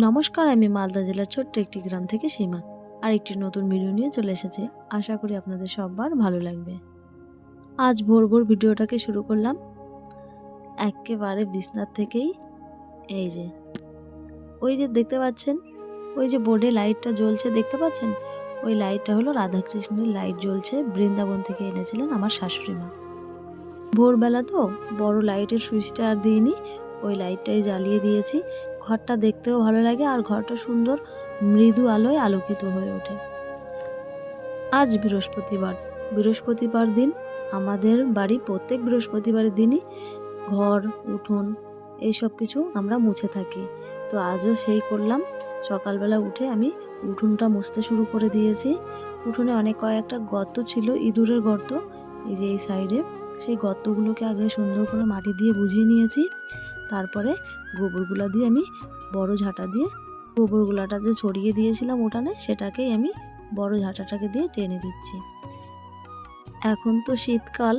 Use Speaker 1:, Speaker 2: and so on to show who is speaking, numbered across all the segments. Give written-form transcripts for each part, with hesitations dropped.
Speaker 1: নমস্কার, আমি মালদা জেলার ছোট্ট একটি গ্রাম থেকে সীমা। আর একটি নতুন ভিডিও নিয়ে চলে এসেছি। আশা করি আপনাদের সবার ভালো লাগবে। আজ ভোর ভোর ভিডিওটাকে শুরু করলাম একেবারে বিছনার থেকেই। এই যে ওই যে দেখতে পাচ্ছেন, ওই যে বোর্ডে লাইটটা জ্বলছে দেখতে পাচ্ছেন, ওই লাইটটা হলো রাধাকৃষ্ণের লাইট জ্বলছে, বৃন্দাবন থেকে এনেছিলেন আমার শাশুড়ি মা। ভোরবেলা তো বড় লাইটের সুইচটা আর দিইনি, ওই লাইটটাই জ্বালিয়ে দিয়েছি। ঘরটা দেখতেও ভালো লাগে আর ঘরটা সুন্দর মৃদু আলোয় আলোকিত হয়ে ওঠে। আজ বৃহস্পতিবার দিন আমাদের বাড়ি প্রত্যেক বৃহস্পতিবারের দিনই ঘর উঠোন এইসব কিছু আমরা মুছে থাকি। তো আজও সেই করলাম। সকালবেলা উঠে আমি উঠোনটা মুছতে শুরু করে দিয়েছি। উঠোনে অনেক কয়েকটা গর্ত ছিল, ইঁদুরের গর্ত, এই যে এই সাইডে। সেই গর্তগুলোকে আগে সুন্দর করে মাটি দিয়ে বুঝিয়ে নিয়েছি। তারপরে গোবরগুলা দিয়ে আমি বড় ঝাঁটা দিয়ে গোবরগুলাটা যে ছড়িয়ে দিয়েছিলাম উঠানে, সেটাকেই আমি বড় ঝাঁটাটাকে দিয়ে টেনে দিচ্ছি। এখন তো শীতকাল,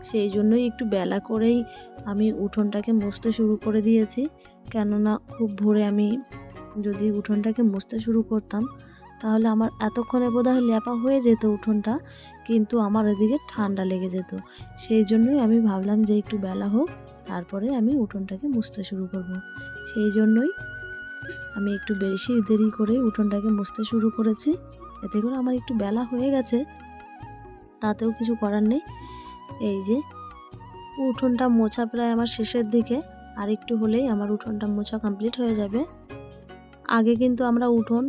Speaker 1: সেই জন্যই একটু বেলা করেই আমি উঠোনটাকে মুছতে শুরু করে দিয়েছি। কেননা খুব ভোরে আমি যদি উঠোনটাকে মুছতে শুরু করতাম তাহলে আমার এতক্ষণে বোধহয় ল্যাপা হয়ে যেত উঠোনটা, কিন্তু আমার এদিকে ঠান্ডা লেগে যেত। সেই জন্যই আমি ভাবলাম যে একটু বেলা হোক, তারপরে আমি উঠোনটাকে মুছতে শুরু করব। সেই জন্যই আমি একটু বেশি দেরি করে উঠোনটাকে মুছতে শুরু করেছি। এতে করে আমার একটু বেলা হয়ে গেছে, তাতেও কিছু করার নেই। এই যে উঠোনটা মোছা প্রায় আমার শেষের দিকে, আর একটু হলেই আমার উঠোনটা মোছা কমপ্লিট হয়ে যাবে। আগে কিন্তু আমরা উঠোন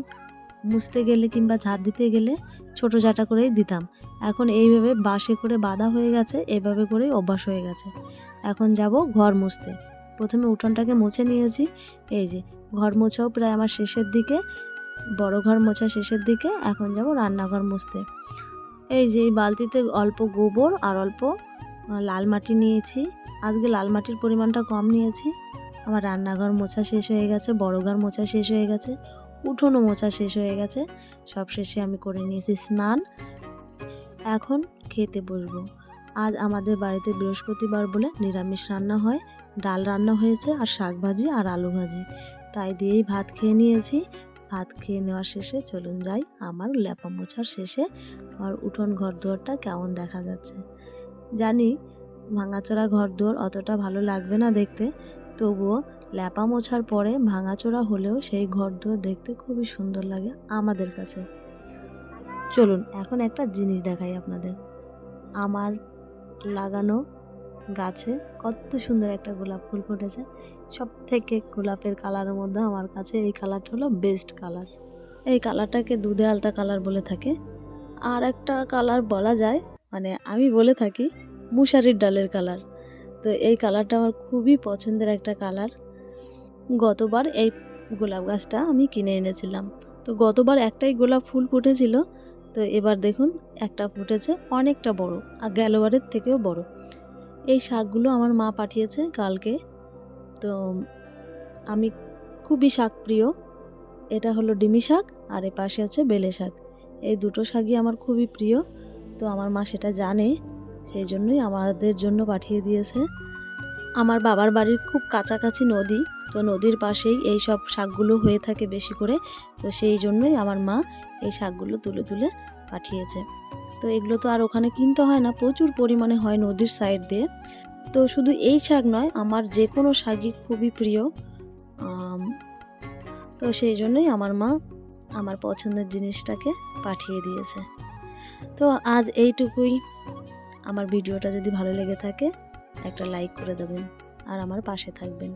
Speaker 1: মুছতে গেলে কিংবা ঝাড় দিতে গেলে ছোটো ঝাঁটা করেই দিতাম। এখন এইভাবে বাঁশে করে বাঁধা হয়ে গেছে, এভাবে করেই অভ্যাস হয়ে গেছে। এখন যাব ঘর মুছতে। প্রথমে উঠোনটাকে মুছে নিয়েছি। এই যে ঘর মোছাও প্রায় আমার শেষের দিকে, বড় ঘর মোছা শেষের দিকে। এখন যাব রান্নাঘর মুছতে। এই যে এই বালতিতে অল্প গোবর আর অল্প লাল মাটি নিয়েছি। আজকে লাল মাটির পরিমাণটা কম নিয়েছি। আমার রান্নাঘর মোছা শেষ হয়ে গেছে, বড় ঘর মোছা শেষ হয়ে গেছে, উঠোনও মোছা শেষ হয়ে গেছে। সব শেষে আমি করে নিয়েছি স্নান। এখন খেতে বসবো। আজ আমাদের বাড়িতে বৃহস্পতিবার বলে নিরামিষ রান্না হয়। ডাল রান্না হয়েছে আর শাক ভাজি আর আলু ভাজি, তাই দিয়েই ভাত খেয়ে নিয়েছি। ভাত খেয়ে নেওয়ার শেষে চলুন যাই আমার ল্যাপা মোছার শেষে আমার উঠোন ঘর দুয়ারটা কেমন দেখা যাচ্ছে। জানি ভাঙাচোরা ঘর দুয়ার অতটা ভালো লাগবে না দেখতে, তবুও ল্যাপা মোছার পরে ভাঙাচোরা হলেও সেই ঘর দুয়ার দেখতে খুবই সুন্দর লাগে আমাদের কাছে। চলুন এখন একটা জিনিস দেখাই আপনাদের। আমার লাগানো গাছে কত সুন্দর একটা গোলাপ ফুল ফুটেছে। সব থেকে গোলাপের কালারের মধ্যে আমার কাছে এই কালারটা হলো বেস্ট কালার। এই কালারটাকে দুধে আলতা কালার বলে থাকে। আর একটা কালার বলা যায়, মানে আমি বলে থাকি মুশারির ডালের কালার। তো এই কালারটা আমার খুবই পছন্দের একটা কালার। গতবার এই গোলাপ গাছটা আমি কিনে এনেছিলাম। তো গতবার একটাই গোলাপ ফুল ফুটেছিল, তো এবার দেখুন একটা ফুটেছে অনেকটা বড়, আর গেলবারের থেকেও বড়। এই শাকগুলো আমার মা পাঠিয়েছে কালকে। তো আমি খুবই শাক প্রিয়। এটা হলো ডিমি শাক আর এ পাশে হচ্ছে বেলে শাক। এই দুটো শাকই আমার খুবই প্রিয়। তো আমার মা সেটা জানে, সেই জন্যই আমাদের জন্য পাঠিয়ে দিয়েছে। আমার বাবার বাড়ির খুব কাছাকাছি নদী, তো নদীর পাশেই এই সব শাকগুলো হয়ে থাকে বেশি করে। তো সেই জন্যই আমার মা এই শাকগুলো তুলে তুলে পাঠিয়েছে। তো এগুলো তো আর ওখানে কিনতে হয় না, প্রচুর পরিমাণে হয় নদীর সাইড দিয়ে। তো শুধু এই শাক নয়, আমার যে কোনো শাকই খুবই প্রিয়। তো সেই জন্যই আমার মা আমার পছন্দের জিনিসটাকে পাঠিয়ে দিয়েছে। তো আজ এইটুকুই। আমার ভিডিওটা যদি ভালো লেগে থাকে একটা লাইক করে দেবেন আর আমার পাশে থাকবেন।